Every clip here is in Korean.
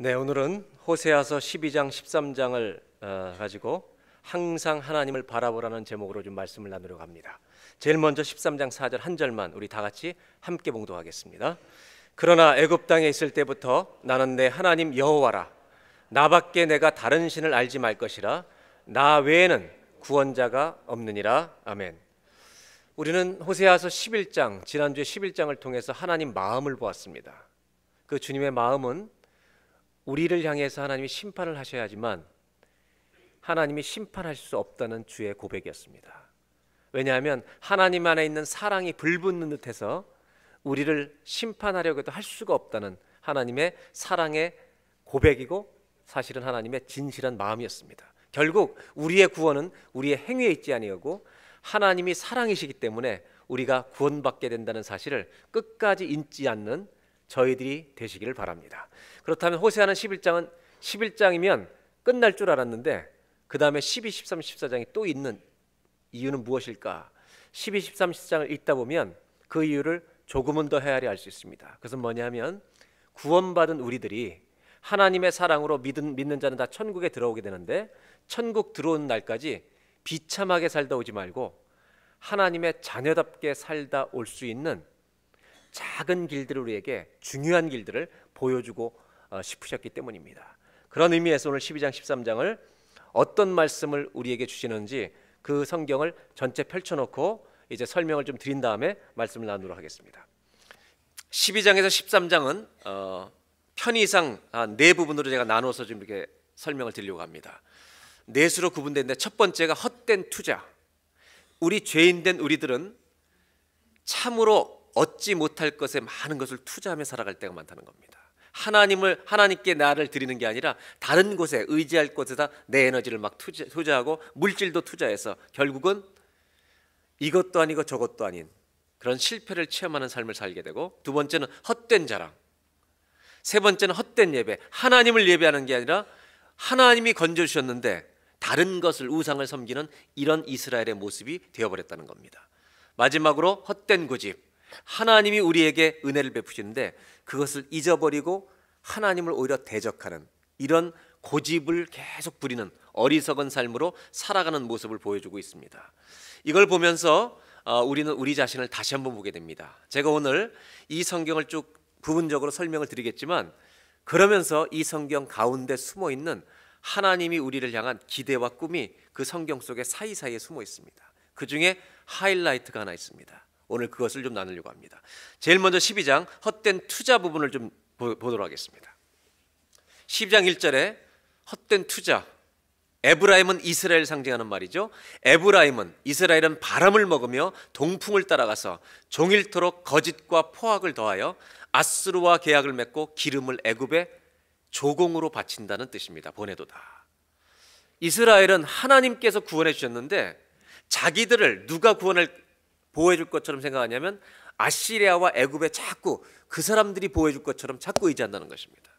네, 오늘은 호세아서 12장 13장을 가지고 항상 하나님을 바라보라는 제목으로 좀 말씀을 나누려고 합니다. 제일 먼저 13장 4절 한 절만 우리 다 같이 함께 봉독하겠습니다. 그러나 애굽 땅에 있을 때부터 나는 내 하나님 여호와라. 나밖에 내가 다른 신을 알지 말 것이라. 나 외에는 구원자가 없느니라. 아멘. 우리는 호세아서 11장, 지난주에 11장을 통해서 하나님 마음을 보았습니다. 그 주님의 마음은 우리를 향해서 하나님이 심판을 하셔야 하지만 하나님이 심판하실 수 없다는 주의 고백이었습니다. 왜냐하면 하나님 안에 있는 사랑이 불붙는 듯해서 우리를 심판하려고 해도 할 수가 없다는 하나님의 사랑의 고백이고 사실은 하나님의 진실한 마음이었습니다. 결국 우리의 구원은 우리의 행위에 있지 아니하고 하나님이 사랑이시기 때문에 우리가 구원받게 된다는 사실을 끝까지 잊지 않는 저희들이 되시기를 바랍니다. 그렇다면 호세아는 11장이면 끝날 줄 알았는데 그 다음에 12, 13, 14장이 또 있는 이유는 무엇일까? 12, 13, 14장을 읽다 보면 그 이유를 조금은 더 헤아려 알 수 있습니다. 그것은 뭐냐면 구원받은 우리들이 하나님의 사랑으로 믿는 자는 다 천국에 들어오게 되는데 천국 들어오는 날까지 비참하게 살다 오지 말고 하나님의 자녀답게 살다 올 수 있는 작은 길들을 우리에게 중요한 길들을 보여주고 싶으셨기 때문입니다. 그런 의미에서 오늘 12장 13장을 어떤 말씀을 우리에게 주시는지 그 성경을 전체 펼쳐놓고 이제 설명을 좀 드린 다음에 말씀을 나누도록 하겠습니다. 12장에서 13장은 편의상 네 부분으로 제가 나눠서 좀 이렇게 설명을 드리려고 합니다. 넷으로 구분되는데 첫 번째가 헛된 투자. 우리 죄인된 우리들은 참으로 얻지 못할 것에 많은 것을 투자하며 살아갈 때가 많다는 겁니다. 하나님께 나를 드리는 게 아니라 다른 곳에 의지할 곳에다 내 에너지를 막 투자하고 물질도 투자해서 결국은 이것도 아니고 저것도 아닌 그런 실패를 체험하는 삶을 살게 되고, 두 번째는 헛된 자랑, 세 번째는 헛된 예배. 하나님을 예배하는 게 아니라 하나님이 건져주셨는데 다른 것을 우상을 섬기는 이런 이스라엘의 모습이 되어버렸다는 겁니다. 마지막으로 헛된 고집. 하나님이 우리에게 은혜를 베푸시는데 그것을 잊어버리고 하나님을 오히려 대적하는 이런 고집을 계속 부리는 어리석은 삶으로 살아가는 모습을 보여주고 있습니다. 이걸 보면서 우리는 우리 자신을 다시 한번 보게 됩니다. 제가 오늘 이 성경을 쭉 부분적으로 설명을 드리겠지만 그러면서 이 성경 가운데 숨어있는 하나님이 우리를 향한 기대와 꿈이 그 성경 속에 사이사이에 숨어 있습니다. 그 중에 하이라이트가 하나 있습니다. 오늘 그것을 좀 나누려고 합니다. 제일 먼저 12장 헛된 투자 부분을 좀 보도록 하겠습니다. 12장 1절에 헛된 투자. 에브라임은 이스라엘 상징하는 말이죠. 에브라임은, 이스라엘은 바람을 먹으며 동풍을 따라가서 종일토록 거짓과 포악을 더하여 아수르와 계약을 맺고 기름을 애굽에 조공으로 바친다는 뜻입니다. 보내도다. 이스라엘은 하나님께서 구원해 주셨는데 자기들을 누가 구원을 보호해줄 것처럼 생각하냐면 아시리아와 애굽에 자꾸 그 사람들이 보호해줄 것처럼 자꾸 의지한다는 것입니다.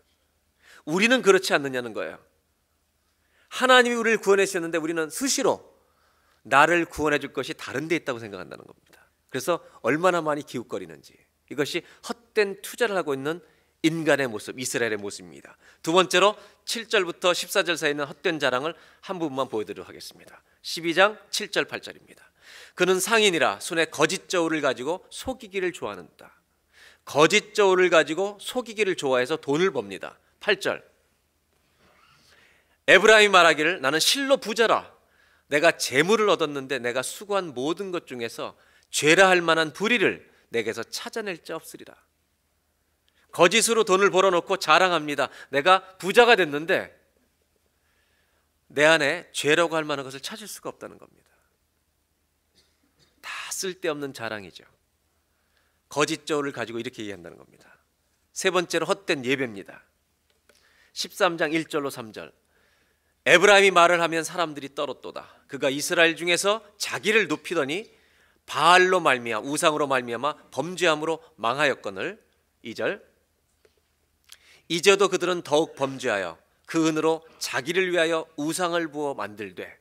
우리는 그렇지 않느냐는 거예요. 하나님이 우리를 구원해 주셨는데 우리는 수시로 나를 구원해 줄 것이 다른 데 있다고 생각한다는 겁니다. 그래서 얼마나 많이 기웃거리는지, 이것이 헛된 투자를 하고 있는 인간의 모습, 이스라엘의 모습입니다. 두 번째로 7절부터 14절 사이에 있는 헛된 자랑을 한 부분만 보여드리도록 하겠습니다. 12장 7절 8절입니다. 그는 상인이라 손에 거짓 저울을 가지고 속이기를 좋아하는다. 거짓 저울을 가지고 속이기를 좋아해서 돈을 법니다. 8절. 에브라임이 말하기를 나는 실로 부자라. 내가 재물을 얻었는데 내가 수고한 모든 것 중에서 죄라 할 만한 불의를 내게서 찾아낼 자 없으리라. 거짓으로 돈을 벌어놓고 자랑합니다. 내가 부자가 됐는데 내 안에 죄라고 할 만한 것을 찾을 수가 없다는 겁니다. 다 쓸데없는 자랑이죠. 거짓 저울을 가지고 이렇게 얘기한다는 겁니다. 세 번째로 헛된 예배입니다. 13장 1절로 3절. 에브라임이 말을 하면 사람들이 떨었도다. 그가 이스라엘 중에서 자기를 높이더니 바알로 말미암아 우상으로 말미암아 범죄함으로 망하였거늘. 2절. 이제도 그들은 더욱 범죄하여 그 은으로 자기를 위하여 우상을 부어 만들되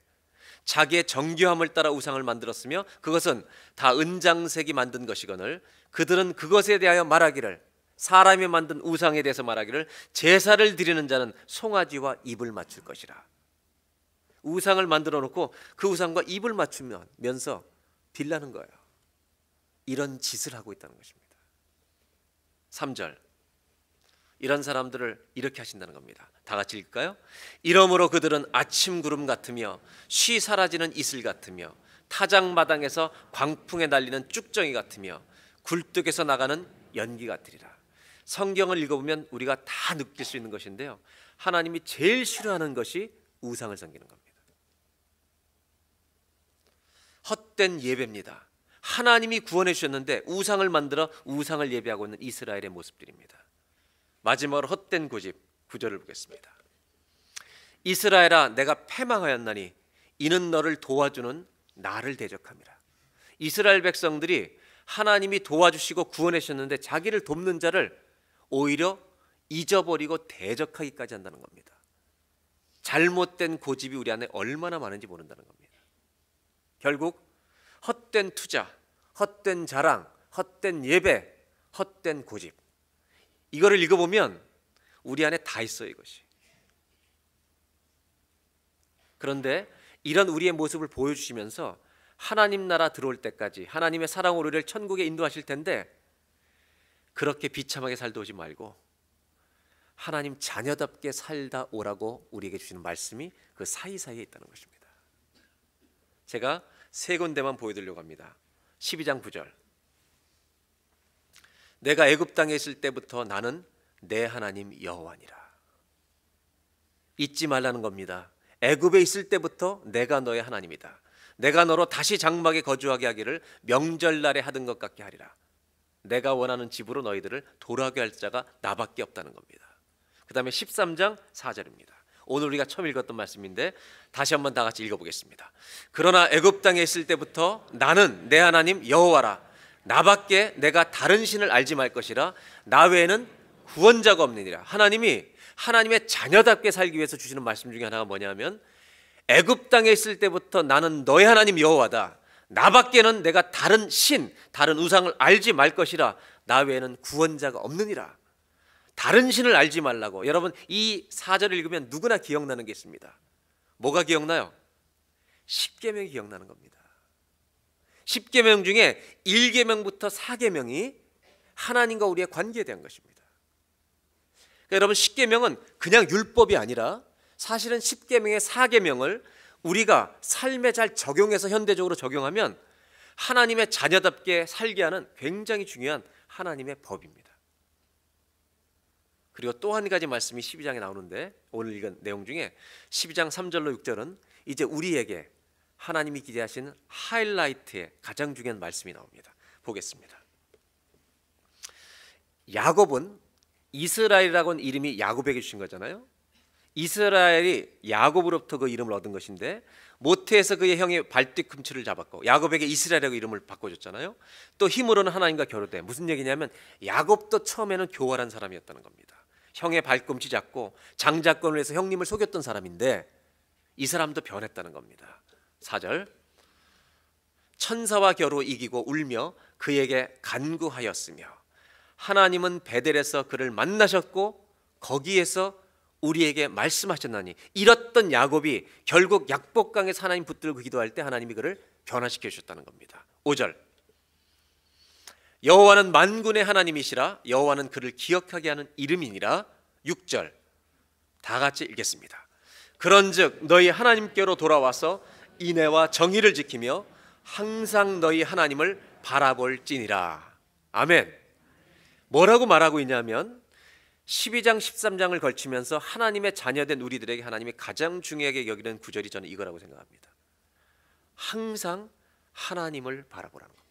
자기의 정교함을 따라 우상을 만들었으며 그것은 다 은장색이 만든 것이거늘. 그들은 그것에 대하여 말하기를 사람이 만든 우상에 대해서 말하기를 제사를 드리는 자는 송아지와 입을 맞출 것이라. 우상을 만들어 놓고 그 우상과 입을 맞추면서 빌라는 거예요. 이런 짓을 하고 있다는 것입니다. 3절, 이런 사람들을 이렇게 하신다는 겁니다. 다 같이 읽을까요? 이러므로 그들은 아침 구름 같으며 쉬 사라지는 이슬 같으며 타작마당에서 광풍에 날리는 쭉정이 같으며 굴뚝에서 나가는 연기 같으리라. 성경을 읽어보면 우리가 다 느낄 수 있는 것인데요, 하나님이 제일 싫어하는 것이 우상을 섬기는 겁니다. 헛된 예배입니다. 하나님이 구원해 주셨는데 우상을 만들어 우상을 예배하고 있는 이스라엘의 모습들입니다. 마지막으로 헛된 고집 9절을 보겠습니다. 이스라엘아, 내가 패망하였나니 이는 너를 도와주는 나를 대적함이라. 이스라엘 백성들이 하나님이 도와주시고 구원해 주셨는데 자기를 돕는 자를 오히려 잊어버리고 대적하기까지 한다는 겁니다. 잘못된 고집이 우리 안에 얼마나 많은지 모른다는 겁니다. 결국 헛된 투자, 헛된 자랑, 헛된 예배, 헛된 고집, 이거를 읽어보면 우리 안에 다 있어요, 이것이. 그런데 이런 우리의 모습을 보여주시면서 하나님 나라 들어올 때까지 하나님의 사랑으로 우리를 천국에 인도하실 텐데, 그렇게 비참하게 살다 오지 말고 하나님 자녀답게 살다 오라고 우리에게 주시는 말씀이 그 사이사이에 있다는 것입니다. 제가 세 군데만 보여드리려고 합니다. 12장 9절, 내가 애굽 땅에 있을 때부터 나는 내 하나님 여호와니라. 잊지 말라는 겁니다. 애굽에 있을 때부터 내가 너의 하나님이다. 내가 너로 다시 장막에 거주하게 하기를 명절날에 하던 것 같게 하리라. 내가 원하는 집으로 너희들을 돌아가게 할 자가 나밖에 없다는 겁니다. 그 다음에 13장 4절입니다. 오늘 우리가 처음 읽었던 말씀인데 다시 한번 다 같이 읽어보겠습니다. 그러나 애굽 땅에 있을 때부터 나는 내 하나님 여호와라. 나밖에 내가 다른 신을 알지 말 것이라. 나 외에는 구원자가 없느니라. 하나님이 하나님의 자녀답게 살기 위해서 주시는 말씀 중에 하나가 뭐냐면, 애굽 땅에 있을 때부터 나는 너의 하나님 여호와다. 나밖에는 내가 다른 신, 다른 우상을 알지 말 것이라. 나 외에는 구원자가 없느니라. 다른 신을 알지 말라고. 여러분, 이 4절을 읽으면 누구나 기억나는 게 있습니다. 뭐가 기억나요? 10계명이 기억나는 겁니다. 10계명 중에 1계명부터 4계명이 하나님과 우리의 관계에 대한 것입니다. 그러니까 여러분, 10계명은 그냥 율법이 아니라 사실은 10계명의 4계명을 우리가 삶에 잘 적용해서 현대적으로 적용하면 하나님의 자녀답게 살게 하는 굉장히 중요한 하나님의 법입니다. 그리고 또 한 가지 말씀이 12장에 나오는데, 오늘 읽은 내용 중에 12장 3절로 6절은 이제 우리에게 하나님이 기대하시는 하이라이트의 가장 중요한 말씀이 나옵니다. 보겠습니다. 야곱은, 이스라엘이라고는 이름이 야곱에게 주신 거잖아요. 이스라엘이 야곱으로부터 그 이름을 얻은 것인데, 모태에서 그의 형의 발뒤꿈치를 잡았고 야곱에게 이스라엘이라고 이름을 바꿔줬잖아요. 또 힘으로는 하나님과 결혼돼. 무슨 얘기냐면 야곱도 처음에는 교활한 사람이었다는 겁니다. 형의 발꿈치 잡고 장자권을 해서 형님을 속였던 사람인데 이 사람도 변했다는 겁니다. 4절, 천사와 겨루 이기고 울며 그에게 간구하였으며 하나님은 베델에서 그를 만나셨고 거기에서 우리에게 말씀하셨나니. 잃었던 야곱이 결국 약복강에서 하나님 붙들고 기도할 때 하나님이 그를 변화시켜 주셨다는 겁니다. 5절, 여호와는 만군의 하나님이시라. 여호와는 그를 기억하게 하는 이름이니라. 6절, 다 같이 읽겠습니다. 그런즉 너희 하나님께로 돌아와서 인애와 정의를 지키며 항상 너희 하나님을 바라볼지니라. 아멘. 뭐라고 말하고 있냐면 12장 13장을 걸치면서 하나님의 자녀된 우리들에게 하나님이 가장 중요하게 여기는 구절이 저는 이거라고 생각합니다. 항상 하나님을 바라보라는 겁니다.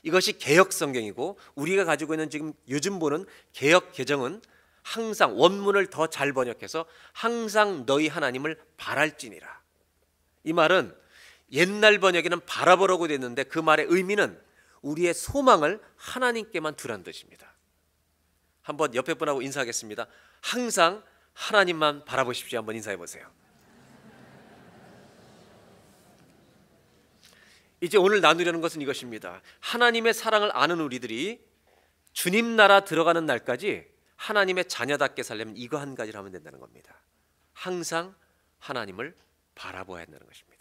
이것이 개역 성경이고 우리가 가지고 있는 지금 요즘 보는 개역 개정은 항상 원문을 더 잘 번역해서 항상 너희 하나님을 바랄지니라. 이 말은 옛날 번역에는 바라보라고 되어 있는데 그 말의 의미는 우리의 소망을 하나님께만 두라는 뜻입니다. 한번 옆에 분하고 인사하겠습니다. 항상 하나님만 바라보십시오. 한번 인사해 보세요. 이제 오늘 나누려는 것은 이것입니다. 하나님의 사랑을 아는 우리들이 주님 나라 들어가는 날까지 하나님의 자녀답게 살려면 이거 한 가지를 하면 된다는 겁니다. 항상 하나님을 바라보아야 한다는 것입니다.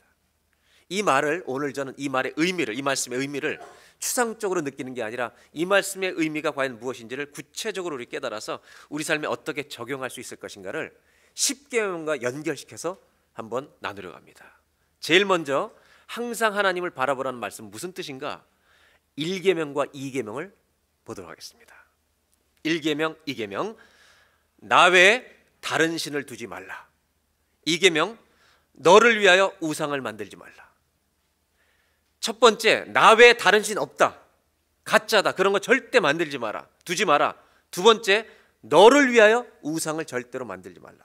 이 말을 오늘 저는 이 말의 의미를, 이 말씀의 의미를 추상적으로 느끼는 게 아니라 이 말씀의 의미가 과연 무엇인지를 구체적으로 우리 깨달아서 우리 삶에 어떻게 적용할 수 있을 것인가를 10계명과 연결시켜서 한번 나누려고 합니다. 제일 먼저 항상 하나님을 바라보라는 말씀 무슨 뜻인가? 1계명과 2계명을 보도록 하겠습니다. 1계명, 2계명. 나 외에 다른 신을 두지 말라. 2계명, 너를 위하여 우상을 만들지 말라. 첫 번째, 나 외에 다른 신 없다, 가짜다, 그런 거 절대 만들지 마라, 두지 마라. 두 번째, 너를 위하여 우상을 절대로 만들지 말라.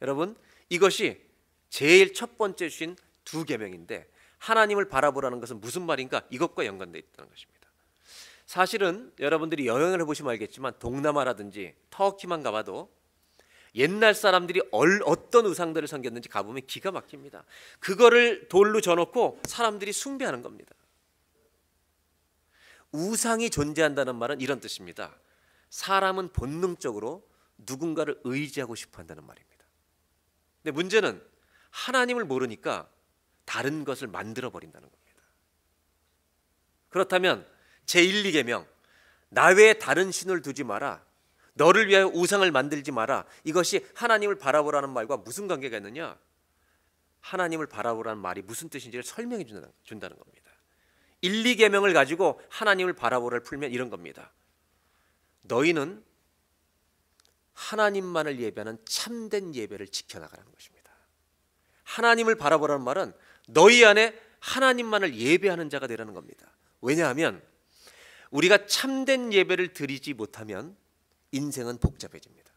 여러분, 이것이 제일 첫 번째 주신 두 계명인데 하나님을 바라보라는 것은 무슨 말인가? 이것과 연관되어 있다는 것입니다. 사실은 여러분들이 여행을 해보시면 알겠지만 동남아라든지 터키만 가봐도 옛날 사람들이 어떤 우상들을 섬겼는지 가보면 기가 막힙니다. 그거를 돌로 져놓고 사람들이 숭배하는 겁니다. 우상이 존재한다는 말은 이런 뜻입니다. 사람은 본능적으로 누군가를 의지하고 싶어 한다는 말입니다. 근데 문제는 하나님을 모르니까 다른 것을 만들어 버린다는 겁니다. 그렇다면 제1, 2계명, 나 외에 다른 신을 두지 마라, 너를 위하여 우상을 만들지 마라, 이것이 하나님을 바라보라는 말과 무슨 관계가 있느냐? 하나님을 바라보라는 말이 무슨 뜻인지를 설명해 준다는 겁니다. 1, 2계명을 가지고 하나님을 바라보라를 풀면 이런 겁니다. 너희는 하나님만을 예배하는 참된 예배를 지켜나가라는 것입니다. 하나님을 바라보라는 말은 너희 안에 하나님만을 예배하는 자가 되라는 겁니다. 왜냐하면 우리가 참된 예배를 드리지 못하면 인생은 복잡해집니다.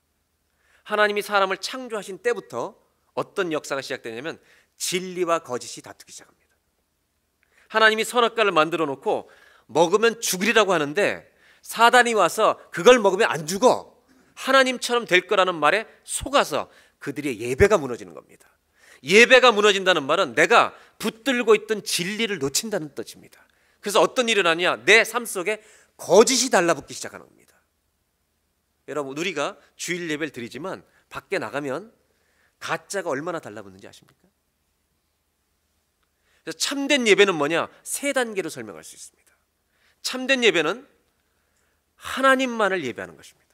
하나님이 사람을 창조하신 때부터 어떤 역사가 시작되냐면 진리와 거짓이 다투기 시작합니다. 하나님이 선악과를 만들어 놓고 먹으면 죽으리라고 하는데 사단이 와서 그걸 먹으면 안 죽어, 하나님처럼 될 거라는 말에 속아서 그들의 예배가 무너지는 겁니다. 예배가 무너진다는 말은 내가 붙들고 있던 진리를 놓친다는 뜻입니다. 그래서 어떤 일이 일어나냐? 내 삶 속에 거짓이 달라붙기 시작하는 겁니다. 여러분, 우리가 주일 예배를 드리지만 밖에 나가면 가짜가 얼마나 달라붙는지 아십니까? 그래서 참된 예배는 뭐냐? 세 단계로 설명할 수 있습니다. 참된 예배는 하나님만을 예배하는 것입니다.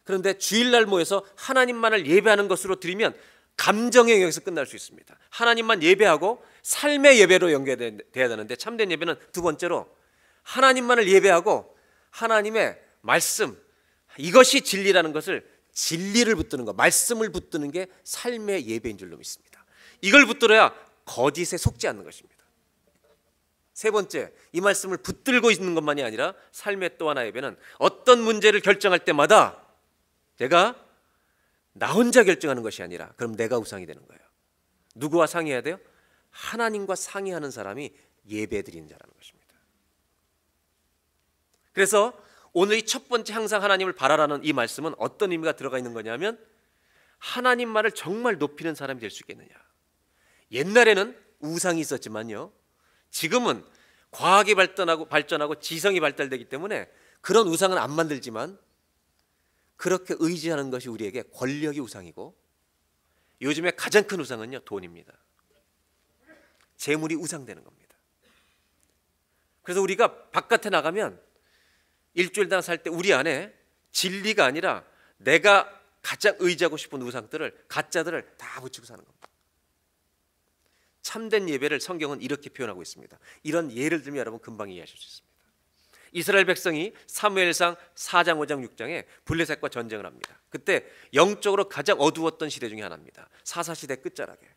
그런데 주일날 모여서 하나님만을 예배하는 것으로 드리면 감정의 영역에서 끝날 수 있습니다. 하나님만 예배하고 삶의 예배로 연결돼야 되는데 참된 예배는 두 번째로 하나님만을 예배하고 하나님의 말씀, 이것이 진리라는 것을, 진리를 붙드는 것, 말씀을 붙드는 게 삶의 예배인 줄로 믿습니다. 이걸 붙들어야 거짓에 속지 않는 것입니다. 세 번째, 이 말씀을 붙들고 있는 것만이 아니라 삶의 또 하나의 예배는 어떤 문제를 결정할 때마다 내가 나 혼자 결정하는 것이 아니라 그럼 내가 우상이 되는 거예요. 누구와 상의해야 돼요? 하나님과 상의하는 사람이 예배드리는 자라는 것입니다. 그래서 오늘 이 첫 번째 항상 하나님을 바라라는 이 말씀은 어떤 의미가 들어가 있는 거냐면 하나님만을 정말 높이는 사람이 될 수 있겠느냐. 옛날에는 우상이 있었지만요, 지금은 과학이 발전하고 지성이 발달되기 때문에 그런 우상은 안 만들지만 그렇게 의지하는 것이 우리에게 권력이 우상이고, 요즘에 가장 큰 우상은요, 돈입니다. 재물이 우상되는 겁니다. 그래서 우리가 바깥에 나가면 일주일당 살 때 우리 안에 진리가 아니라 내가 가장 의지하고 싶은 우상들을, 가짜들을 다 붙이고 사는 겁니다. 참된 예배를 성경은 이렇게 표현하고 있습니다. 이런 예를 들면 여러분 금방 이해하실 수 있습니다. 이스라엘 백성이 사무엘상 4장, 5장, 6장에 블레셋과 전쟁을 합니다. 그때 영적으로 가장 어두웠던 시대 중에 하나입니다. 사사시대 끝자락에.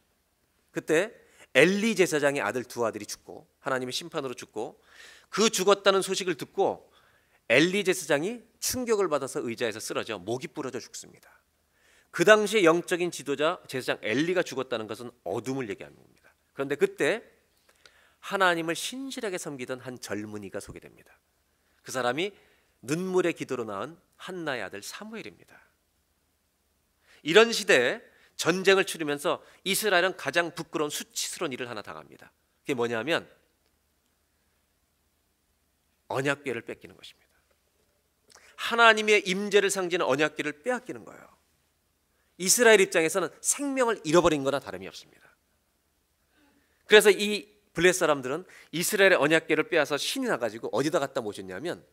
그때 엘리 제사장의 아들 두 아들이 죽고 하나님의 심판으로 죽고, 그 죽었다는 소식을 듣고 엘리 제사장이 충격을 받아서 의자에서 쓰러져 목이 부러져 죽습니다. 그 당시에 영적인 지도자 제사장 엘리가 죽었다는 것은 어둠을 얘기하는 겁니다. 그런데 그때 하나님을 신실하게 섬기던 한 젊은이가 소개됩니다. 그 사람이 눈물의 기도로 낳은 한나의 아들 사무엘입니다. 이런 시대에 전쟁을 치르면서 이스라엘은 가장 부끄러운 수치스러운 일을 하나 당합니다. 그게 뭐냐면 언약궤를 뺏기는 것입니다. 하나님의 임재를 상징하는 언약궤를 빼앗기는 거예요. 이스라엘 입장에서는 생명을 잃어버린 거나 다름이 없습니다. 그래서 이 블레 사람들은 이스라엘의 언약궤를 빼앗아 신이 나가지고 어디다 갖다 모셨냐면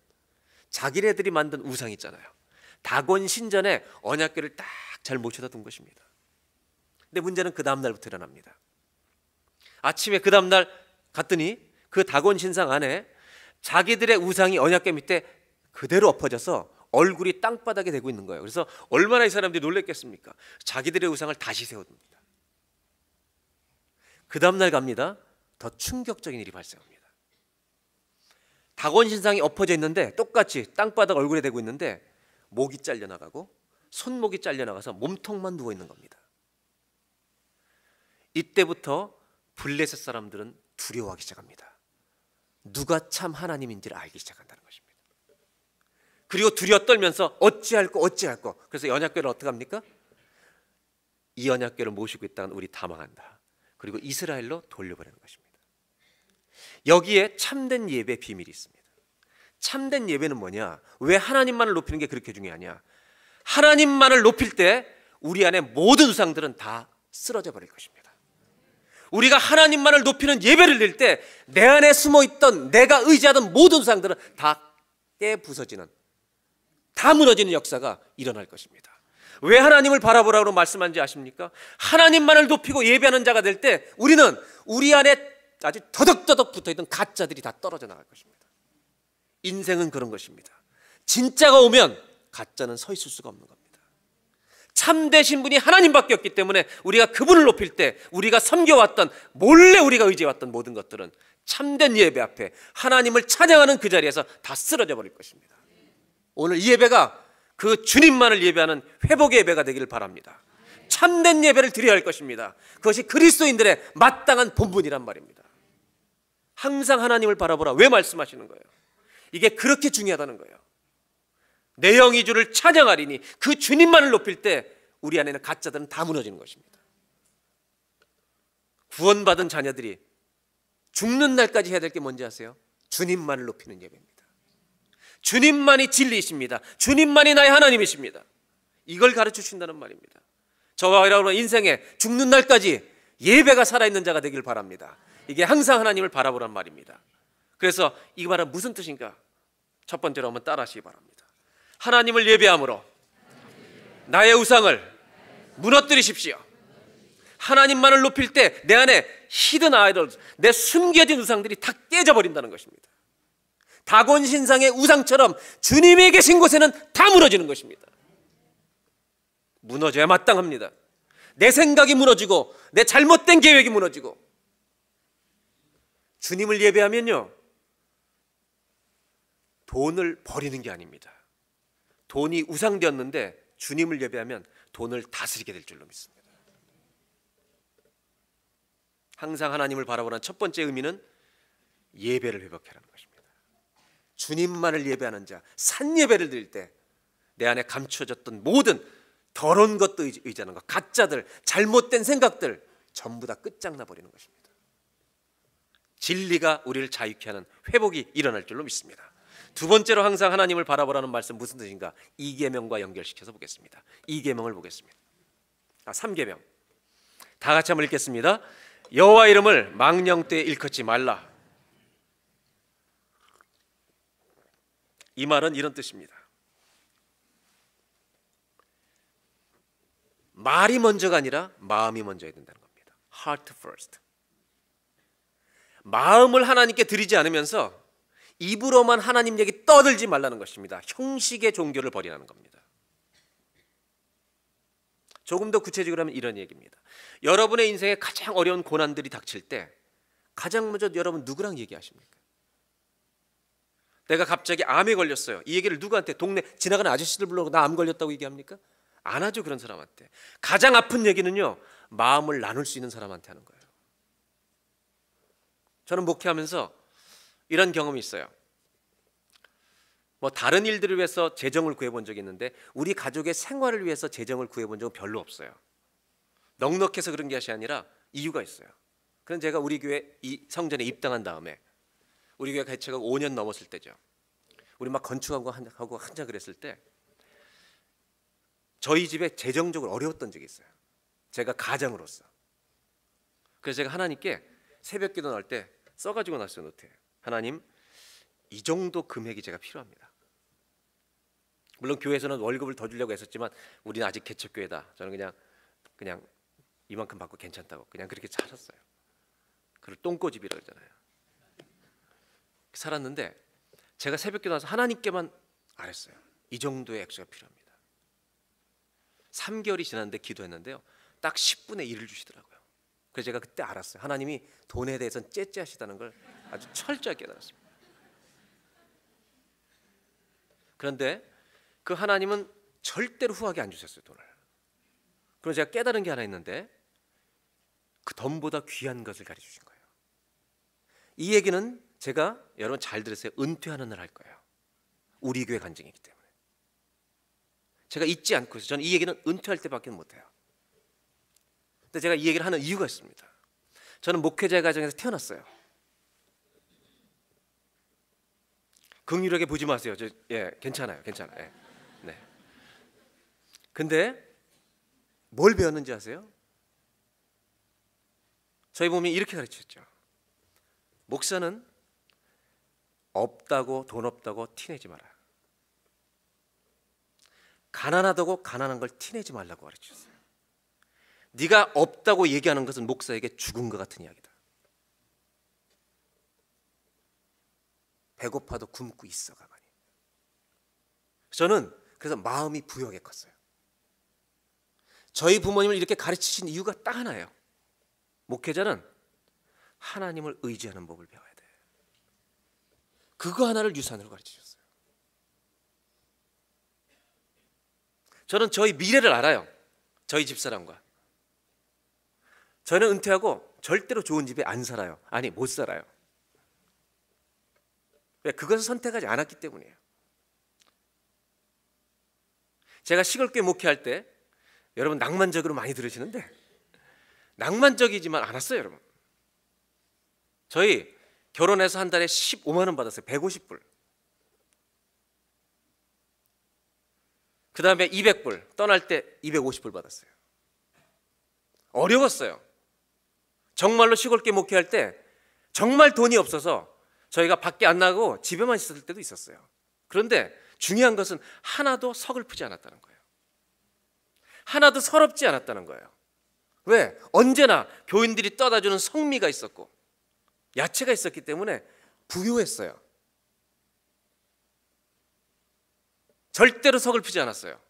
자기네들이 만든 우상 있잖아요. 다곤 신전에 언약궤를 딱 잘 모셔다 둔 것입니다. 근데 문제는 그 다음 날부터 일어납니다. 아침에 그 다음 날 갔더니 그 다곤 신상 안에 자기들의 우상이 언약궤 밑에 그대로 엎어져서 얼굴이 땅바닥에 대고 있는 거예요. 그래서 얼마나 이 사람들이 놀랬겠습니까? 자기들의 우상을 다시 세워둡니다. 그 다음 날 갑니다. 더 충격적인 일이 발생합니다. 다곤 신상이 엎어져 있는데 똑같이 땅바닥 얼굴에 대고 있는데 목이 잘려나가고 손목이 잘려나가서 몸통만 누워있는 겁니다. 이때부터 블레셋 사람들은 두려워하기 시작합니다. 누가 참 하나님인지를 알기 시작한다는 것입니다. 그리고 두려워 떨면서 어찌할 거. 그래서 언약궤를 어떻게 합니까? 이 언약궤를 모시고 있다간 우리 다 망한다. 그리고 이스라엘로 돌려보내는 것입니다. 여기에 참된 예배의 비밀이 있습니다. 참된 예배는 뭐냐? 왜 하나님만을 높이는 게 그렇게 중요하냐? 하나님만을 높일 때 우리 안에 모든 우상들은 다 쓰러져 버릴 것입니다. 우리가 하나님만을 높이는 예배를 드릴 때 내 안에 숨어있던 내가 의지하던 모든 우상들은 다 깨부서지는, 다 무너지는 역사가 일어날 것입니다. 왜 하나님을 바라보라고 말씀한지 아십니까? 하나님만을 높이고 예배하는 자가 될 때 우리는 우리 안에 아주 더덕더덕 붙어있던 가짜들이 다 떨어져 나갈 것입니다. 인생은 그런 것입니다. 진짜가 오면 가짜는 서 있을 수가 없는 겁니다. 참되신 분이 하나님밖에 없기 때문에 우리가 그분을 높일 때 우리가 섬겨왔던, 몰래 우리가 의지해왔던 모든 것들은 참된 예배 앞에 하나님을 찬양하는 그 자리에서 다 쓰러져 버릴 것입니다. 오늘 이 예배가 그 주님만을 예배하는 회복의 예배가 되기를 바랍니다. 참된 예배를 드려야 할 것입니다. 그것이 그리스도인들의 마땅한 본분이란 말입니다. 항상 하나님을 바라보라. 왜 말씀하시는 거예요? 이게 그렇게 중요하다는 거예요. 내 영이 주를 찬양하리니 그 주님만을 높일 때 우리 안에는 가짜들은 다 무너지는 것입니다. 구원받은 자녀들이 죽는 날까지 해야 될 게 뭔지 아세요? 주님만을 높이는 예배입니다. 주님만이 진리이십니다. 주님만이 나의 하나님이십니다. 이걸 가르쳐주신다는 말입니다. 저와 여러분의 인생에 죽는 날까지 예배가 살아있는 자가 되길 바랍니다. 이게 항상 하나님을 바라보란 말입니다. 그래서 이 말은 무슨 뜻인가? 첫 번째로 한번 따라 하시기 바랍니다. 하나님을 예배함으로 나의 우상을 무너뜨리십시오. 하나님만을 높일 때 내 안에 히든 아이돌, 내 숨겨진 우상들이 다 깨져버린다는 것입니다. 다곤 신상의 우상처럼 주님이 계신 곳에는 다 무너지는 것입니다. 무너져야 마땅합니다. 내 생각이 무너지고 내 잘못된 계획이 무너지고. 주님을 예배하면요, 돈을 버리는 게 아닙니다. 돈이 우상되었는데 주님을 예배하면 돈을 다스리게 될 줄로 믿습니다. 항상 하나님을 바라보는 첫 번째 의미는 예배를 회복하라는 것입니다. 주님만을 예배하는 자, 산 예배를 드릴 때 내 안에 감춰졌던 모든 더러운 것도 의지하는 것, 가짜들, 잘못된 생각들 전부 다 끝장나 버리는 것입니다. 진리가 우리를 자유케 하는 회복이 일어날 줄로 믿습니다. 두 번째로 항상 하나님을 바라보라는 말씀 무슨 뜻인가? 2계명과 연결시켜서 보겠습니다. 2계명을 보겠습니다. 3계명 다 같이 한번 읽겠습니다. 여호와 이름을 망령 때에 일컫지 말라. 이 말은 이런 뜻입니다. 말이 먼저가 아니라 마음이 먼저야 된다는 겁니다. Heart first. 마음을 하나님께 드리지 않으면서 입으로만 하나님 얘기 떠들지 말라는 것입니다. 형식의 종교를 버리라는 겁니다. 조금 더 구체적으로 하면 이런 얘기입니다. 여러분의 인생에 가장 어려운 고난들이 닥칠 때 가장 먼저 여러분 누구랑 얘기하십니까? 내가 갑자기 암에 걸렸어요. 이 얘기를 누구한테, 동네 지나가는 아저씨들 불러서 나 암 걸렸다고 얘기합니까? 안 하죠. 그런 사람한테. 가장 아픈 얘기는요, 마음을 나눌 수 있는 사람한테 하는 거예요. 저는 목회하면서 이런 경험이 있어요. 뭐 다른 일들을 위해서 재정을 구해본 적이 있는데 우리 가족의 생활을 위해서 재정을 구해본 적은 별로 없어요. 넉넉해서 그런 것이 아니라 이유가 있어요. 그럼 제가 우리 교회 이 성전에 입당한 다음에 우리 교회 개척하고 5년 넘었을 때죠. 우리 막 건축하고 한자 그랬을 때 저희 집에 재정적으로 어려웠던 적이 있어요. 제가 가장으로서. 그래서 제가 하나님께 새벽 기도 나올 때 써가지고 놨어요. 노트에. 하나님, 이 정도 금액이 제가 필요합니다. 물론 교회에서는 월급을 더 주려고 했었지만 우리는 아직 개척교회다. 저는 그냥 이만큼 받고 괜찮다고 그냥 그렇게 살았어요. 그걸 똥꼬집이라고 그러잖아요. 살았는데 제가 새벽 기도 나서 하나님께만 알았어요. 이 정도의 액수가 필요합니다. 3개월이 지났는데 기도했는데요, 딱 10분의 1을 주시더라고요. 그래서 제가 그때 알았어요. 하나님이 돈에 대해서는 째째하시다는 걸 아주 철저하게 깨달았습니다. 그런데 그 하나님은 절대로 후하게 안 주셨어요, 돈을. 그럼 제가 깨달은 게 하나 있는데, 그 돈보다 귀한 것을 가르쳐 주신 거예요. 이 얘기는 제가, 여러분 잘 들으세요, 은퇴하는 날 할 거예요. 우리 교회 간증이기 때문에. 제가 잊지 않고 있어요. 저는 이 얘기는 은퇴할 때밖에 못해요. 근데 제가 이 얘기를 하는 이유가 있습니다. 저는 목회자의 가정에서 태어났어요. 긍휼하게 보지 마세요. 괜찮아요. 네. 근데 뭘 배웠는지 아세요? 저희 부모님이 이렇게 가르쳤죠. 목사는 없다고, 돈 없다고 티내지 마라. 가난하다고 가난한 걸 티내지 말라고 가르쳤어요. 네가 없다고 얘기하는 것은 목사에게 죽은 것 같은 이야기다. 배고파도 굶고 있어 가만히. 저는 그래서 마음이 부여하게 컸어요. 저희 부모님을 이렇게 가르치신 이유가 딱 하나예요. 목회자는 하나님을 의지하는 법을 배워야 돼. 그거 하나를 유산으로 가르치셨어요. 저는 저희 미래를 알아요. 저희 집사람과. 저는 은퇴하고 절대로 좋은 집에 안 살아요. 아니, 못 살아요. 왜? 그것을 선택하지 않았기 때문이에요. 제가 시골교회 목회할 때 여러분 낭만적으로 많이 들으시는데 낭만적이지만 않았어요, 여러분. 저희 결혼해서 한 달에 15만 원 받았어요. 150불. 그 다음에 200불. 떠날 때 250불 받았어요. 어려웠어요. 정말로 시골교회 목회할 때 정말 돈이 없어서 저희가 밖에 안 나가고 집에만 있었을 때도 있었어요. 그런데 중요한 것은 하나도 서글프지 않았다는 거예요. 하나도 서럽지 않았다는 거예요. 왜? 언제나 교인들이 떠다주는 성미가 있었고 야채가 있었기 때문에 부유했어요. 절대로 서글프지 않았어요.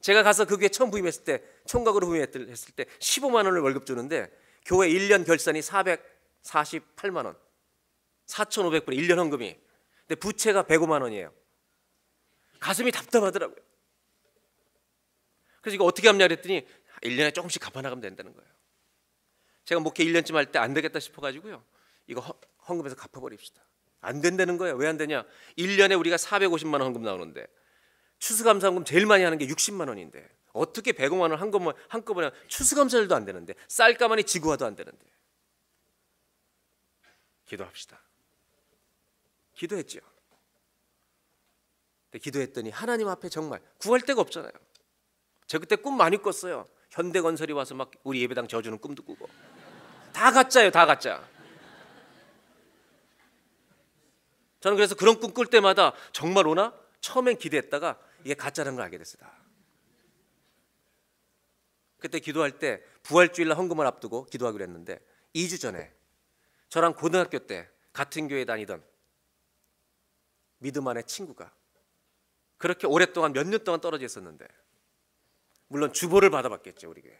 제가 가서 그 교회 처음 부임했을 때, 총각으로 부임했을 때 15만 원을 월급 주는데 교회 1년 결산이 448만 원, 4,500불 1년 헌금이. 근데 부채가 105만 원이에요. 가슴이 답답하더라고요. 그래서 이거 어떻게 하냐 그랬더니 1년에 조금씩 갚아나가면 된다는 거예요. 제가 목회 1년쯤 할 때 안 되겠다 싶어가지고요, 이거 헌금해서 갚아버립시다. 안 된다는 거예요. 왜 안 되냐? 1년에 우리가 450만 원 헌금 나오는데 추수감사헌금 제일 많이 하는 게 60만 원인데 어떻게 105만 원 한꺼번에 추수감사일도 안 되는데 쌀가마니 지구화도 안 되는데. 기도합시다. 기도했죠. 근데 기도했더니 하나님 앞에 정말 구할 데가 없잖아요. 저 그때 꿈 많이 꿨어요. 현대건설이 와서 막 우리 예배당 져주는 꿈도 꾸고. 다 가짜예요. 다 가짜. 저는 그래서 그런 꿈 꿀 때마다 정말 오나? 처음엔 기대했다가 이게 가짜라는 걸 알게 됐어요. 그때 기도할 때 부활주일날 헌금을 앞두고 기도하기로 했는데 2주 전에 저랑 고등학교 때 같은 교회 다니던 믿음 안의 친구가 그렇게 오랫동안 몇 년 동안 떨어져 있었는데, 물론 주보를 받아봤겠죠, 우리 교회.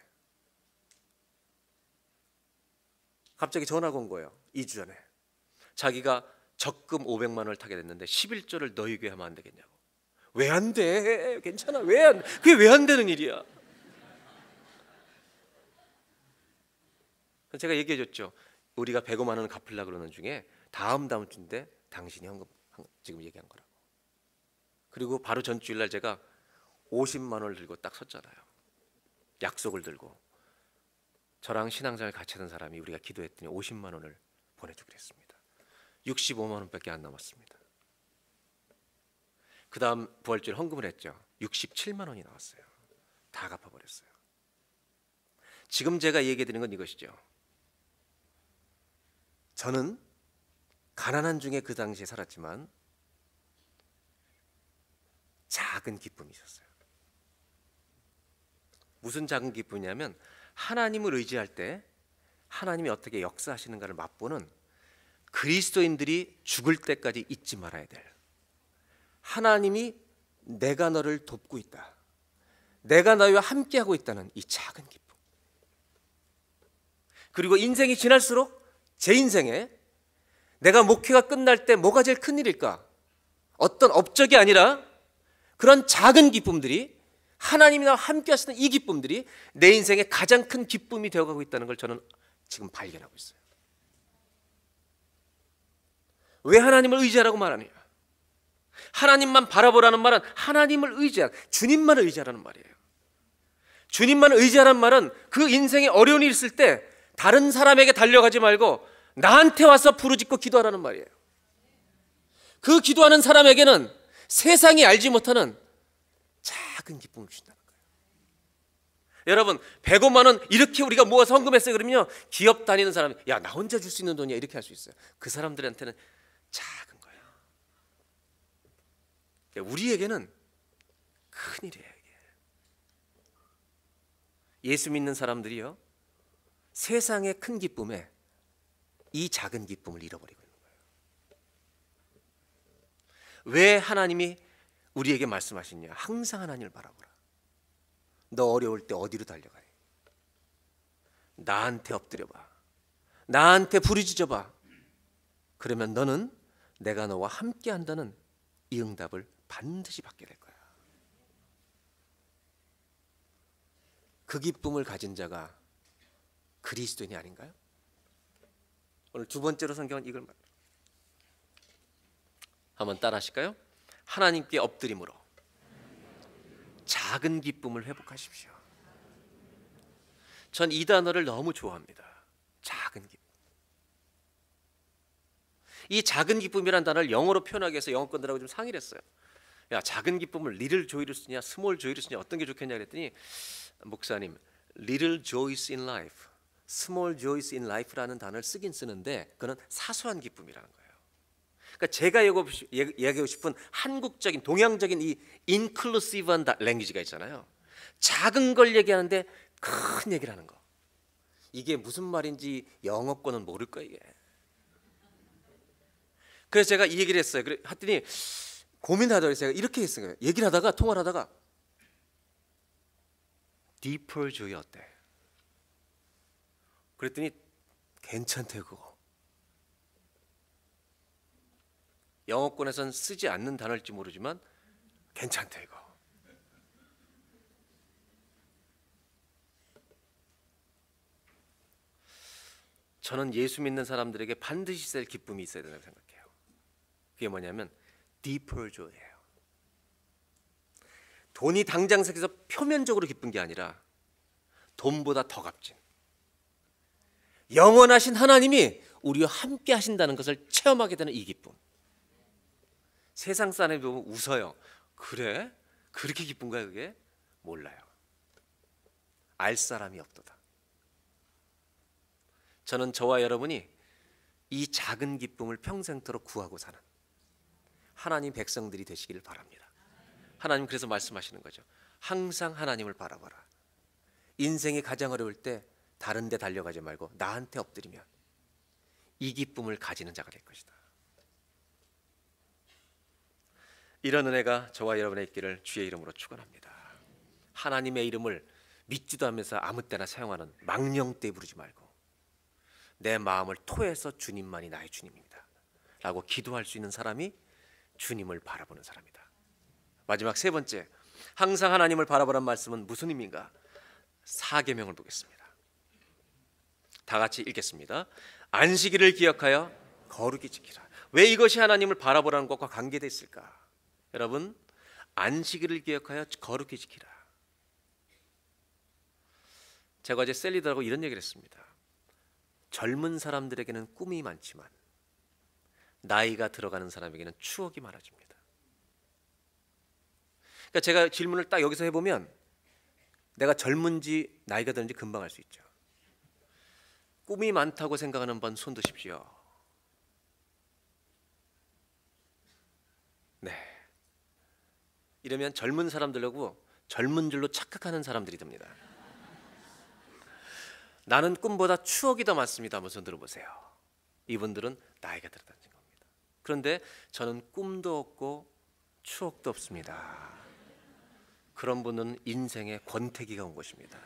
갑자기 전화가 온 거예요. 2주 전에 자기가 적금 500만 원을 타게 됐는데 11조를 너희 교회 하면 안 되겠냐고. 왜 안 돼? 괜찮아. 왜 안 돼? 그게 왜 안 되는 일이야? 제가 얘기해 줬죠. 우리가 105만 원을 갚으려고 그러는 중에 다음 주인데 당신이 헌금 지금 얘기한 거라고. 그리고 바로 전주일날 제가 50만 원을 들고 딱 섰잖아요. 약속을 들고. 저랑 신앙생활 같이 하던 사람이 우리가 기도했더니 50만 원을 보내주기로 했습니다. 65만 원밖에 안 남았습니다. 그 다음 부활절 헌금을 했죠. 67만 원이 나왔어요. 다 갚아버렸어요. 지금 제가 얘기해 드리는 건 이것이죠. 저는 가난한 중에 그 당시에 살았지만 작은 기쁨이 있었어요. 무슨 작은 기쁨이냐면 하나님을 의지할 때 하나님이 어떻게 역사하시는가를 맛보는 그리스도인들이 죽을 때까지 잊지 말아야 될, 하나님이 내가 너를 돕고 있다, 내가 너희와 함께하고 있다는 이 작은 기쁨. 그리고 인생이 지날수록 제 인생에 내가 목회가 끝날 때 뭐가 제일 큰일일까? 어떤 업적이 아니라 그런 작은 기쁨들이, 하나님이 나와 함께 하시는 이 기쁨들이 내 인생의 가장 큰 기쁨이 되어가고 있다는 걸 저는 지금 발견하고 있어요. 왜 하나님을 의지하라고 말하느냐? 하나님만 바라보라는 말은 하나님을 의지하라, 주님만을 의지하라는 말이에요. 주님만을 의지하라는 말은 그 인생에 어려운 일이 있을 때 다른 사람에게 달려가지 말고 나한테 와서 부르짖고 기도하라는 말이에요. 그 기도하는 사람에게는 세상이 알지 못하는 작은 기쁨을 주신다는 거예요. 여러분, 105만 원 이렇게 우리가 모아서 헌금했어요. 그러면요, 기업 다니는 사람, 야, 나 혼자 줄 수 있는 돈이야, 이렇게 할 수 있어요. 그 사람들한테는 작은 거예요. 우리에게는 큰일이에요. 이게. 예수 믿는 사람들이요, 세상의 큰 기쁨에 이 작은 기쁨을 잃어버리고 있는 거예요. 왜 하나님이 우리에게 말씀하시냐? 항상 하나님을 바라보라. 너 어려울 때 어디로 달려가니? 나한테 엎드려봐. 나한테 부르짖어봐. 그러면 너는 내가 너와 함께 한다는 이 응답을 반드시 받게 될 거야. 그 기쁨을 가진 자가 그리스도인이 아닌가요? 오늘 두 번째로 성경은 이걸 한번 따라 하실까요? 하나님께 엎드림으로 작은 기쁨을 회복하십시오. 전 이 단어를 너무 좋아합니다. 작은 기쁨. 이 작은 기쁨이라는 단어를 영어로 표현하기 위해서 영어권들하고 좀 상의를 했어요. 야, 작은 기쁨을 little joy를 쓰냐 small joy를 쓰냐 어떤 게 좋겠냐 그랬더니, 목사님, little joys in life, small joys in life라는 단어를 쓰긴 쓰는데 그건 사소한 기쁨이라는 거예요. 그러니까 제가 얘기하고 싶은 한국적인 동양적인 이 inclusive한 랭귀지가 있잖아요. 작은 걸 얘기하는데 큰 얘기를 하는 거. 이게 무슨 말인지 영어권은 모를 거예요. 이게. 그래서 제가 이 얘기를 했어요. 했더니 고민하다가 제가 이렇게 했어요. 얘기를 하다가 통화를 하다가 deeper joy 어때? 그랬더니 괜찮대 그거. 영어권에선 쓰지 않는 단어일지 모르지만 괜찮대 이거. 저는 예수 믿는 사람들에게 반드시 있어야 할 기쁨이 있어야 된다고 생각해요. 그게 뭐냐면 deeper joy예요. 돈이 당장 생겨서 표면적으로 기쁜 게 아니라 돈보다 더 값진 영원하신 하나님이 우리와 함께 하신다는 것을 체험하게 되는 이 기쁨. 세상 사람이 보면 웃어요. 그래? 그렇게 기쁜 거야 그게? 몰라요. 알 사람이 없도다. 저는 저와 여러분이 이 작은 기쁨을 평생토록 구하고 사는 하나님 백성들이 되시기를 바랍니다. 하나님 그래서 말씀하시는 거죠. 항상 하나님을 바라봐라. 인생이 가장 어려울 때 다른 데 달려가지 말고 나한테 엎드리면 이 기쁨을 가지는 자가 될 것이다. 이런 은혜가 저와 여러분의 있기를 주의 이름으로 축원합니다. 하나님의 이름을 믿지도 않으면서 아무 때나 사용하는 망령되이 부르지 말고 내 마음을 토해서 주님만이 나의 주님입니다 라고 기도할 수 있는 사람이 주님을 바라보는 사람이다. 마지막 세 번째, 항상 하나님을 바라보란 말씀은 무슨 의미인가? 4계명을 보겠습니다. 다 같이 읽겠습니다. 안식일을 기억하여 거룩히 지키라. 왜 이것이 하나님을 바라보라는 것과 관계되어 있을까? 여러분, 안식일을 기억하여 거룩히 지키라. 제가 어제 셀리더하고 이런 얘기를 했습니다. 젊은 사람들에게는 꿈이 많지만 나이가 들어가는 사람에게는 추억이 많아집니다. 그러니까 제가 질문을 딱 여기서 해보면 내가 젊은지 나이가 드는지 금방 알 수 있죠. 꿈이 많다고 생각하는 분 손 드십시오. 네. 이러면 젊은 사람들하고 젊은 줄로 착각하는 사람들이 됩니다. 나는 꿈보다 추억이 더 많습니다. 한번 손 들어보세요. 이분들은 나이가 들었다는 겁니다. 그런데 저는 꿈도 없고 추억도 없습니다. 그런 분은 인생의 권태기가 온 것입니다.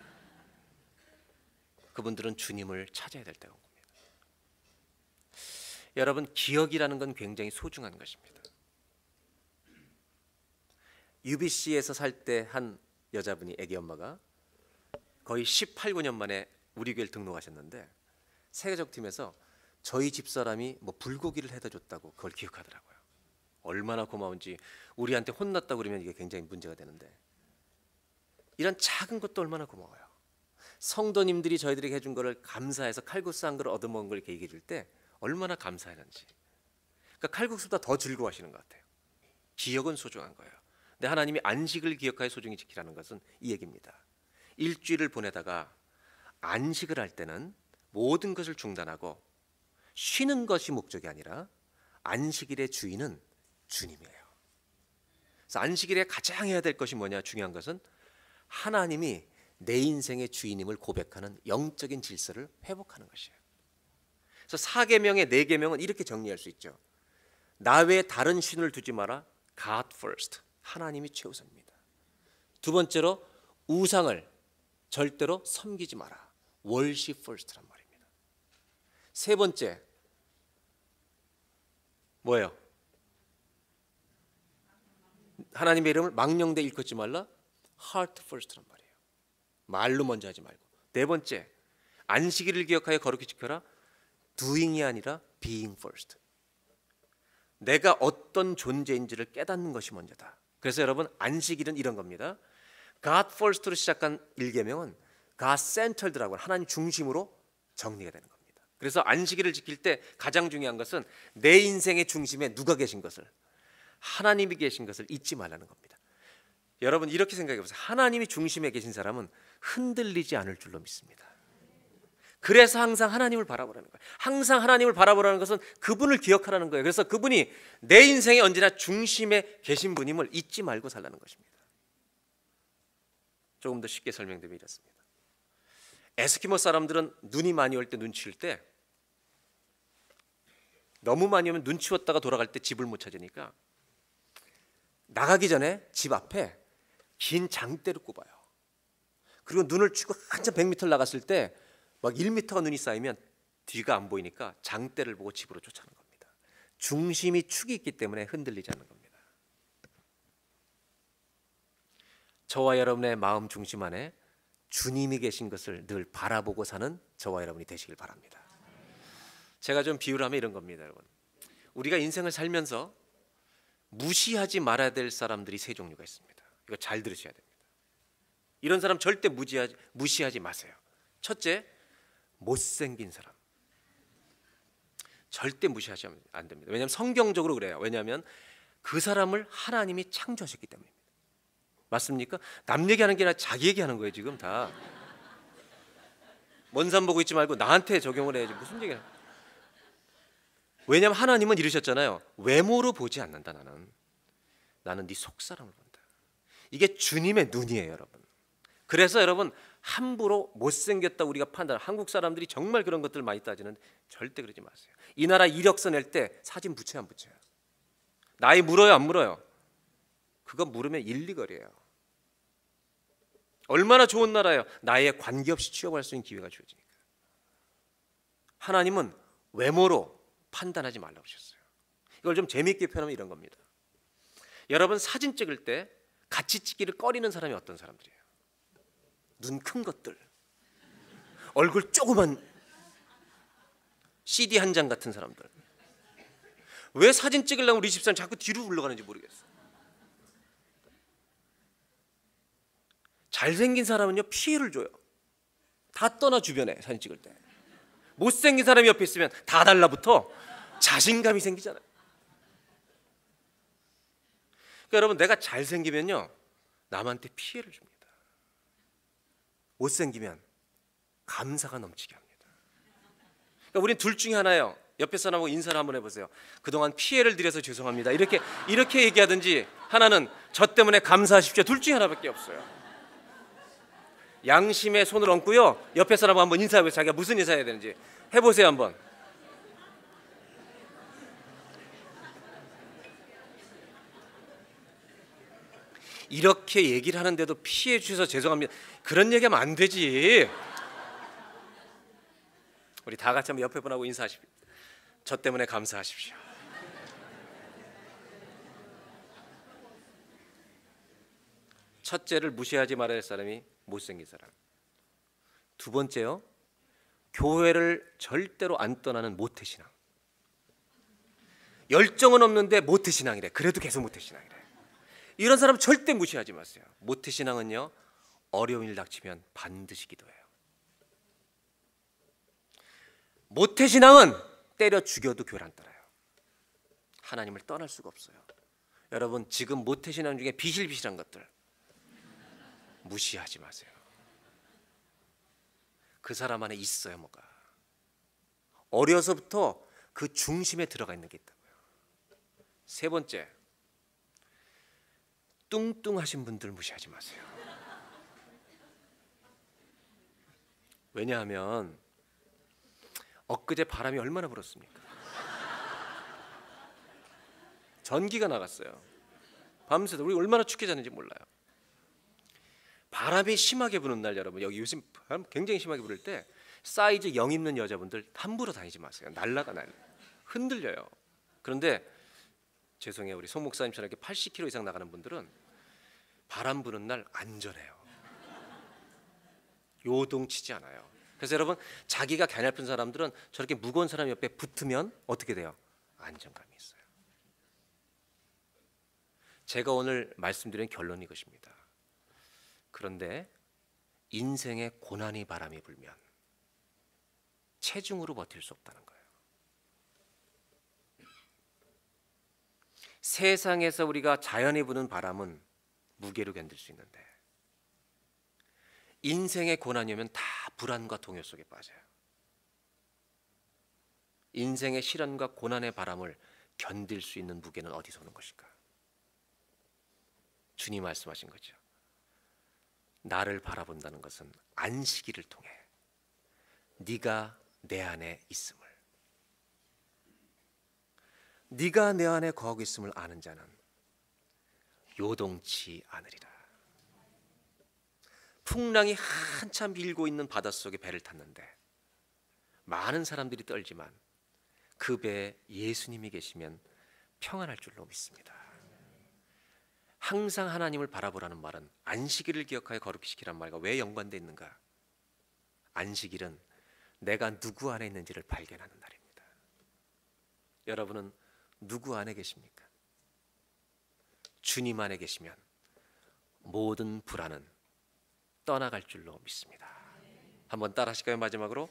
그분들은 주님을 찾아야 될 때가 온 겁니다. 여러분, 기억이라는 건 굉장히 소중한 것입니다. UBC에서 살 때 한 여자분이, 애기 엄마가 거의 18, 9년 만에 우리 교회를 등록하셨는데 세계적 팀에서 저희 집사람이 뭐 불고기를 해다 줬다고 그걸 기억하더라고요. 얼마나 고마운지. 우리한테 혼났다고 그러면 이게 굉장히 문제가 되는데 이런 작은 것도 얼마나 고마워요. 성도님들이 저희들에게 해준 거를 감사해서 칼국수 한 그릇 얻어먹은 걸 이렇게 얘기해 줄 때 얼마나 감사했는지. 그러니까 칼국수보다 더 즐거워하시는 것 같아요. 기억은 소중한 거예요. 근데 하나님이 안식을 기억하여 소중히 지키라는 것은 이 얘기입니다. 일주일을 보내다가 안식을 할 때는 모든 것을 중단하고 쉬는 것이 목적이 아니라 안식일의 주인은 주님이에요. 그래서 안식일에 가장 해야 될 것이 뭐냐, 중요한 것은 하나님이 내 인생의 주인임을 고백하는 영적인 질서를 회복하는 것이에요. 그래서 4계명의 4계명은 이렇게 정리할 수 있죠. 나 외에 다른 신을 두지 마라. God first. 하나님이 최우선입니다. 두 번째로 우상을 절대로 섬기지 마라. Worship first란 말입니다. 세 번째 뭐예요? 하나님의 이름을 망령되이 일컫지 말라. Heart first란 말이에요. 말로 먼저 하지 말고. 네 번째, 안식일을 기억하여 거룩히 지켜라. Doing이 아니라 Being first. 내가 어떤 존재인지를 깨닫는 것이 먼저다. 그래서 여러분, 안식일은 이런 겁니다. God first로 시작한 1계명은 God centered라고 하나님 중심으로 정리가 되는 겁니다. 그래서 안식일을 지킬 때 가장 중요한 것은 내 인생의 중심에 누가 계신 것을, 하나님이 계신 것을 잊지 말라는 겁니다. 여러분, 이렇게 생각해 보세요. 하나님이 중심에 계신 사람은 흔들리지 않을 줄로 믿습니다. 그래서 항상 하나님을 바라보라는 거예요. 항상 하나님을 바라보라는 것은 그분을 기억하라는 거예요. 그래서 그분이 내 인생에 언제나 중심에 계신 분임을 잊지 말고 살라는 것입니다. 조금 더 쉽게 설명드리면 이렇습니다. 에스키모 사람들은 눈이 많이 올 때, 눈 치울 때 너무 많이 오면 눈 치웠다가 돌아갈 때 집을 못 찾으니까 나가기 전에 집 앞에 긴 장대를 꼽아요. 그리고 눈을 치고 한참 100m를 나갔을 때 막 1m가 눈이 쌓이면 뒤가 안 보이니까 장대를 보고 집으로 쫓아가는 겁니다. 중심이 축이 있기 때문에 흔들리지 않는 겁니다. 저와 여러분의 마음 중심 안에 주님이 계신 것을 늘 바라보고 사는 저와 여러분이 되시길 바랍니다. 제가 좀 비유를 하면 이런 겁니다, 여러분. 우리가 인생을 살면서 무시하지 말아야 될 사람들이 세 종류가 있습니다. 이거 잘 들으셔야 됩니다. 이런 사람 절대 무시하지 마세요. 첫째, 못생긴 사람. 절대 무시하시면 안 됩니다. 왜냐하면 성경적으로 그래요. 왜냐하면 그 사람을 하나님이 창조하셨기 때문입니다. 맞습니까? 남 얘기하는 게 아니라 자기 얘기하는 거예요, 지금 다. 먼 산 보고 있지 말고 나한테 적용을 해야지. 무슨 얘기야? 왜냐하면 하나님은 이러셨잖아요. 외모로 보지 않는다. 나는 네 속사람을 본다. 이게 주님의 눈이에요, 여러분. 그래서 여러분, 함부로 못생겼다 우리가 판단. 한국 사람들이 정말 그런 것들 많이 따지는데 절대 그러지 마세요. 이 나라 이력서 낼 때 사진 붙여요, 안 붙여요? 나이 물어요, 안 물어요? 그거 물으면 일리거리예요. 얼마나 좋은 나라예요. 나이에 관계없이 취업할 수 있는 기회가 주어지니까. 하나님은 외모로 판단하지 말라고 하셨어요. 이걸 좀 재미있게 표현하면 이런 겁니다. 여러분, 사진 찍을 때 같이 찍기를 꺼리는 사람이 어떤 사람들이에요? 눈 큰 것들, 얼굴 조그만 CD 한 장 같은 사람들. 왜 사진 찍으려면 우리 집사람 자꾸 뒤로 굴러가는지 모르겠어요. 잘생긴 사람은요, 피해를 줘요. 다 떠나, 주변에 사진 찍을 때. 못생긴 사람이 옆에 있으면 다 달라붙어. 자신감이 생기잖아요. 그러니까 여러분, 내가 잘생기면요 남한테 피해를 줍니다. 못생기면 감사가 넘치게 합니다. 그러니까 우린 둘 중에 하나예요. 옆에 사람하고 인사를 한번 해보세요. 그동안 피해를 드려서 죄송합니다, 이렇게 얘기하든지, 하나는 저 때문에 감사하십시오. 둘 중에 하나밖에 없어요. 양심에 손을 얹고요, 옆에 사람하고 한번 인사해보세요. 자기가 무슨 인사해야 되는지 해보세요 한번. 이렇게 얘기를 하는데도 피해 주셔서 죄송합니다, 그런 얘기하면 안 되지. 우리 다 같이 한번 옆에 분하고 인사하십시오. 저 때문에 감사하십시오. 첫째를 무시하지 말아야 할 사람이 못생긴 사람. 두 번째요, 교회를 절대로 안 떠나는 모태신앙. 열정은 없는데 모태신앙이래. 그래도 계속 모태신앙이래. 이런 사람 절대 무시하지 마세요. 모태신앙은요, 어려운 일 닥치면 반드시 기도해요. 모태신앙은 때려 죽여도 교회를 안 떠나요. 하나님을 떠날 수가 없어요. 여러분, 지금 모태신앙 중에 비실비실한 것들 무시하지 마세요. 그 사람 안에 있어요, 뭐가. 어려서부터 그 중심에 들어가 있는 게 있다고요. 세 번째, 뚱뚱하신 분들 무시하지 마세요. 왜냐하면 엊그제 바람이 얼마나 불었습니까? 전기가 나갔어요. 밤새도. 우리 얼마나 춥게 잤는지 몰라요. 바람이 심하게 부는 날, 여러분, 여기 요즘 바람 굉장히 심하게 불을 때 사이즈 0 입는 여자분들 함부로 다니지 마세요. 날라가 흔들려요. 그런데 죄송해요, 우리 송 목사님처럼 이렇게 80kg 이상 나가는 분들은 바람 부는 날 안전해요. 요동치지 않아요. 그래서 여러분, 자기가 가냘픈 사람들은 저렇게 무거운 사람 옆에 붙으면 어떻게 돼요? 안정감이 있어요. 제가 오늘 말씀드린 결론이 이것입니다. 그런데 인생에 고난이 바람이 불면 체중으로 버틸 수 없다는 거예요. 세상에서 우리가 자연이 부는 바람은 무게로 견딜 수 있는데, 인생의 고난이 오면 다 불안과 동요 속에 빠져요. 인생의 시련과 고난의 바람을 견딜 수 있는 무게는 어디서 오는 것일까? 주님 말씀하신 거죠. 나를 바라본다는 것은 안식일을 통해 네가 내 안에 있음을, 네가 내 안에 거하고 있음을 아는 자는 요동치 않으리라. 풍랑이 한참 밀고 있는 바닷속에 배를 탔는데 많은 사람들이 떨지만 그 배에 예수님이 계시면 평안할 줄로 믿습니다. 항상 하나님을 바라보라는 말은 안식일을 기억하여 거룩히 지키란 말과 왜 연관되어 있는가? 안식일은 내가 누구 안에 있는지를 발견하는 날입니다. 여러분은 누구 안에 계십니까? 주님 안에 계시면 모든 불안은 떠나갈 줄로 믿습니다. 한번 따라 하실까요? 마지막으로,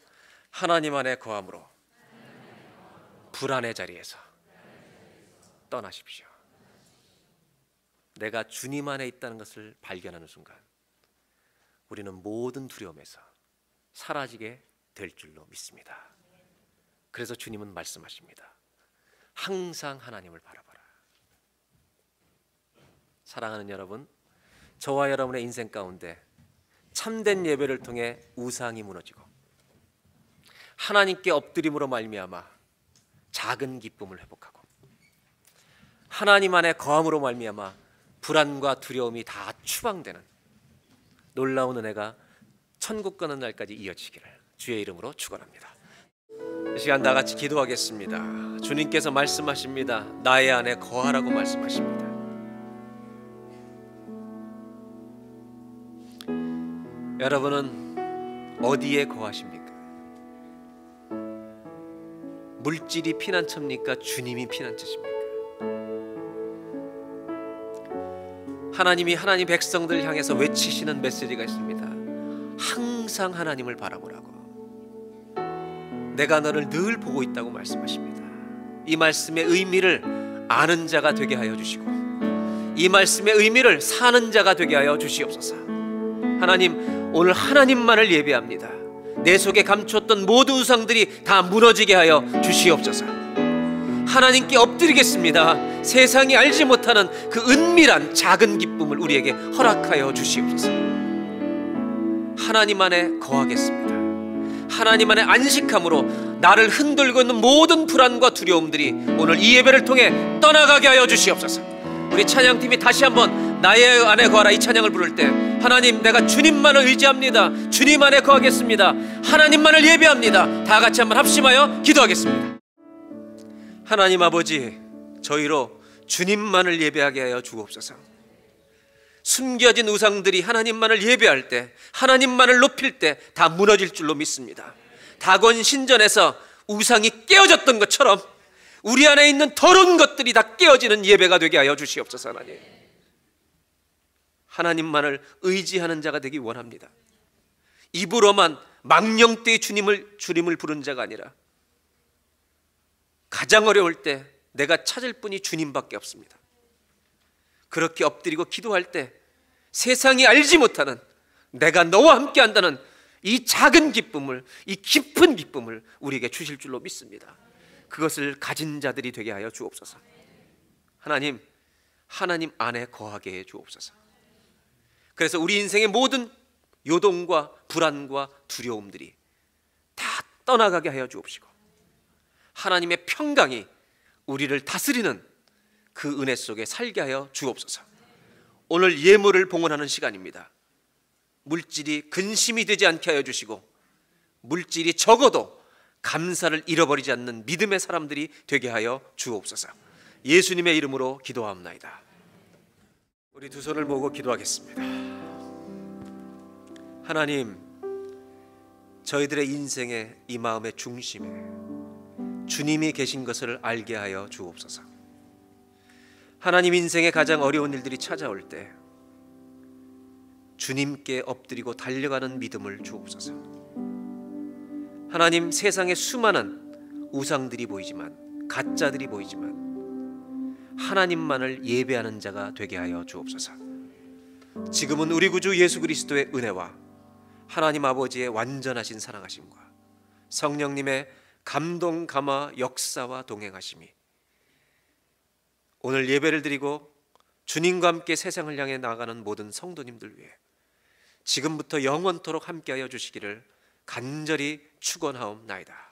하나님 안에 거함으로 불안의 자리에서 떠나십시오. 내가 주님 안에 있다는 것을 발견하는 순간 우리는 모든 두려움에서 사라지게 될 줄로 믿습니다. 그래서 주님은 말씀하십니다. 항상 하나님을 바라봐라. 사랑하는 여러분, 저와 여러분의 인생 가운데 참된 예배를 통해 우상이 무너지고 하나님께 엎드림으로 말미암아 작은 기쁨을 회복하고 하나님 안에 거함으로 말미암아 불안과 두려움이 다 추방되는 놀라운 은혜가 천국 가는 날까지 이어지기를 주의 이름으로 축원합니다. 이 시간 다 같이 기도하겠습니다. 주님께서 말씀하십니다. 나의 안에 거하라고 말씀하십니다. 여러분은 어디에 거하십니까? 물질이 피난처입니까? 주님이 피난처십니까? 하나님이 하나님 백성들 향해서 외치시는 메시지가 있습니다. 항상 하나님을 바라보라고. 내가 너를 늘 보고 있다고 말씀하십니다. 이 말씀의 의미를 아는 자가 되게 하여 주시고 이 말씀의 의미를 사는 자가 되게 하여 주시옵소서. 하나님, 오늘 하나님만을 예배합니다. 내 속에 감추었던 모든 우상들이 다 무너지게 하여 주시옵소서. 하나님께 엎드리겠습니다. 세상이 알지 못하는 그 은밀한 작은 기쁨을 우리에게 허락하여 주시옵소서. 하나님 안에 거하겠습니다. 하나님 안에 안식함으로 나를 흔들고 있는 모든 불안과 두려움들이 오늘 이 예배를 통해 떠나가게 하여 주시옵소서. 우리 찬양팀이 다시 한번 나의 안에 거하라 이 찬양을 부를 때, 하나님, 내가 주님만을 의지합니다. 주님 안에 거하겠습니다. 하나님만을 예배합니다. 다 같이 한번 합심하여 기도하겠습니다. 하나님 아버지, 저희로 주님만을 예배하게 하여 주옵소서. 숨겨진 우상들이 하나님만을 예배할 때, 하나님만을 높일 때 다 무너질 줄로 믿습니다. 다곤 신전에서 우상이 깨어졌던 것처럼 우리 안에 있는 더러운 것들이 다 깨어지는 예배가 되게 하여 주시옵소서. 하나님, 하나님만을 의지하는 자가 되기 원합니다. 입으로만 망령되이 주님을 부른 자가 아니라 가장 어려울 때 내가 찾을 분이 주님밖에 없습니다. 그렇게 엎드리고 기도할 때 세상이 알지 못하는 내가 너와 함께 한다는 이 작은 기쁨을, 이 깊은 기쁨을 우리에게 주실 줄로 믿습니다. 그것을 가진 자들이 되게 하여 주옵소서. 하나님, 하나님 안에 거하게 해 주옵소서. 그래서 우리 인생의 모든 요동과 불안과 두려움들이 다 떠나가게 하여 주옵시고 하나님의 평강이 우리를 다스리는 그 은혜 속에 살게 하여 주옵소서. 오늘 예물을 봉헌하는 시간입니다. 물질이 근심이 되지 않게 하여 주시고 물질이 적어도 감사를 잃어버리지 않는 믿음의 사람들이 되게 하여 주옵소서. 예수님의 이름으로 기도하옵나이다. 우리 두 손을 모으고 기도하겠습니다. 하나님, 저희들의 인생의 이 마음의 중심에 주님이 계신 것을 알게 하여 주옵소서. 하나님, 인생의 가장 어려운 일들이 찾아올 때 주님께 엎드리고 달려가는 믿음을 주옵소서. 하나님, 세상에 수많은 우상들이 보이지만, 가짜들이 보이지만 하나님만을 예배하는 자가 되게 하여 주옵소서. 지금은 우리 구주 예수 그리스도의 은혜와 하나님 아버지의 완전하신 사랑하심과 성령님의 감동, 감화, 역사와 동행하심이 오늘 예배를 드리고 주님과 함께 세상을 향해 나아가는 모든 성도님들 위해 지금부터 영원토록 함께하여 주시기를 간절히 축원하옵나이다.